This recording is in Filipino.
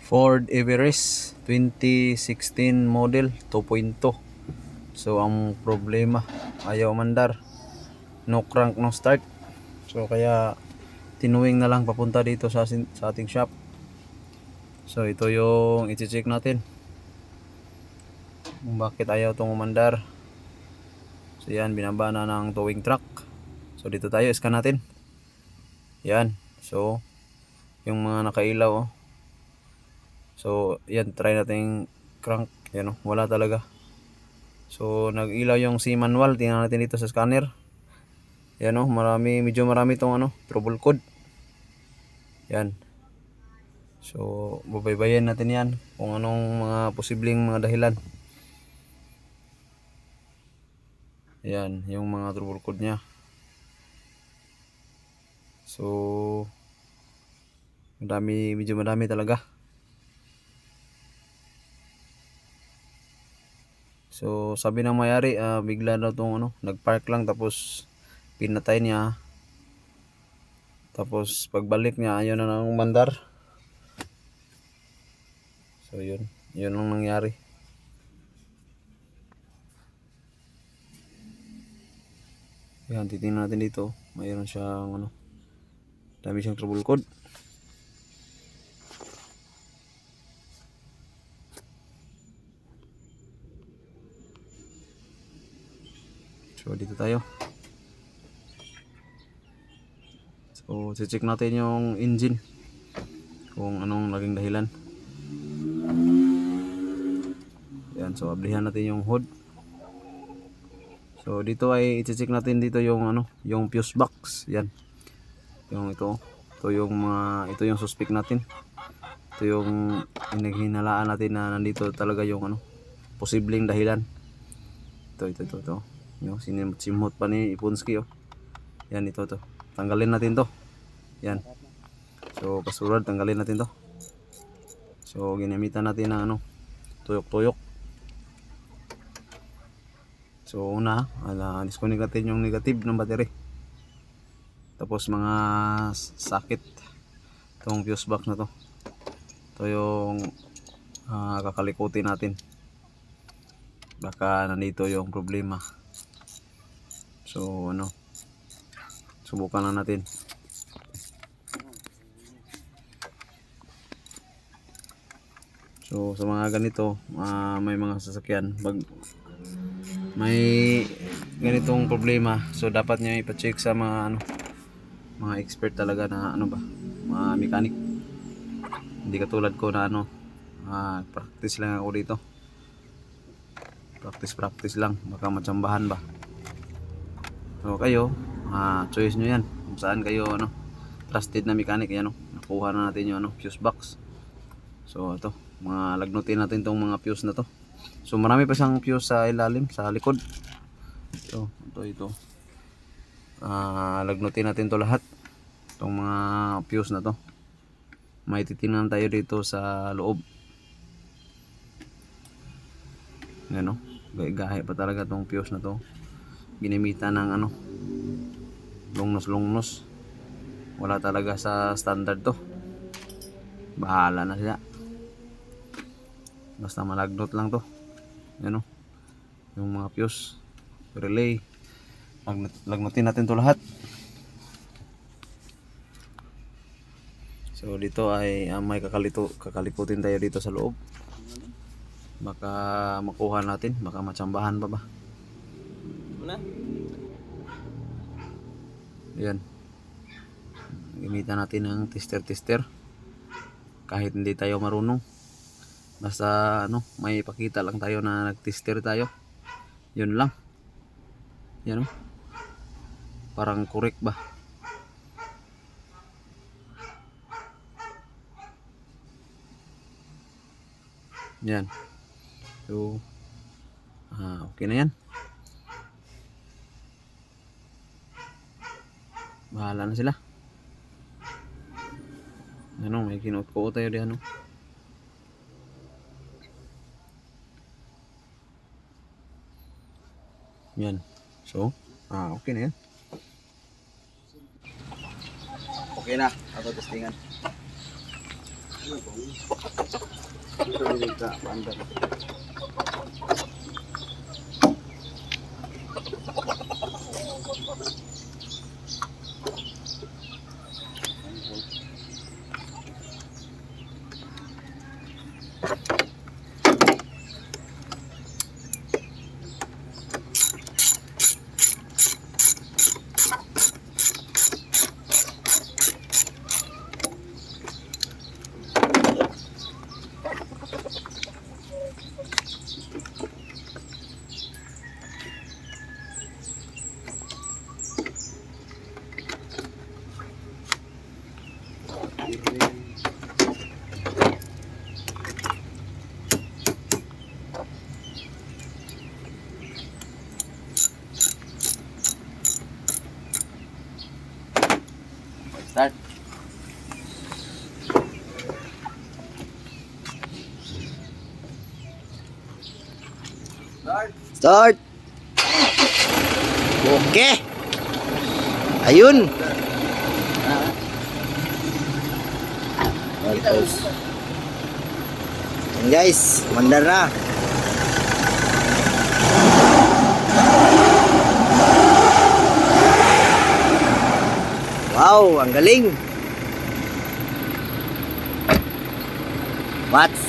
Ford Everest 2016 model 2.2. So ang problema, ayaw mandar, no crank, no start. So kaya tinuwing na lang papunta dito sa ating shop. So ito yung i-check natin kung bakit ayaw itong umandar. So yan, binaba na ng towing truck. So dito tayo, scan natin. Yan, so yung mga nakailaw, oh. So yan, try natin crank. Yan, oh, wala talaga. So nag-ilaw yung C manual. Tingnan natin dito sa scanner. Yan, oh, medyo marami tong trouble code. Yan. So babaybayin natin yan kung anong mga posibleng mga dahilan. Yan, yung mga trouble code niya. So medyo madami talaga. So sabi ng may-ari, bigla daw tong nagpark lang tapos pinatay niya. Tapos pagbalik niya ayaw na nang mandar. So yun ang nangyari. Yan, titingnan natin dito. Mayroon siyang dami siyang trouble code. So dito tayo. So check natin yung engine kung anong naging dahilan. Yan, so ablihan natin yung hood. So dito ay i-check natin dito yung yung fuse box. Yan. Yung ito yung suspect natin. Ito yung inaghinalaan natin na nandito talaga yung posibleng dahilan. Ito. Yung simhot pa ni Ipunski, oh. Yan, ito. Tanggalin natin to. Yan. So pasurad, tanggalin natin to. So ginamitan natin ng tuyok-tuyok. So una, disconnect natin yung negative ng battery. Tapos mga sakit itong fuse box na to. Ito yung kakalikutin natin. Baka nandito yung problema. So subukan na natin. So sa mga ganito, may mga sasakyan pag may ganitong problema, so dapat nyo ipa-check sa mga mga expert talaga na mga mechanic. Hindi katulad ko na practice lang ako dito. Practice lang, baka matsambahan ba. So kayo, choice nyo yan kung saan kayo trusted na mechanic. Yan, nakuha na natin yung fuse box. So ito, mga lagnutin natin tong mga fuse na to. So marami pa siyang fuse sa ilalim, sa likod. So ito. Lagnutin natin to lahat. Itong mga fuse na to. May titingnan tayo dito sa loob. Yan, gahe pa talaga tong fuse na to. Ginimitan ng lungnos. Wala talaga sa standard to. Bahala na siya. Basta malagnot lang to. Yan, yung mga fuse, relay. Lagnutin natin to lahat. So dito ay may kakalikutin tayo dito sa loob. Baka makuha natin, baka matsambahan pa ba. Yan. Gamitan natin ng tester. Kahit hindi tayo marunong. Basta may pakita lang tayo na nag-tester tayo. Yun lang. Yan, parang correct ba? Yan. So okay na yan. Bahala na sila. May kinuot ko tayo diyan, Yan. So okay na yan. Okay na, auto testingan. Start. Start. Okay. Ayun. Yan guys, mandar na. Wow, ang galing. Watts.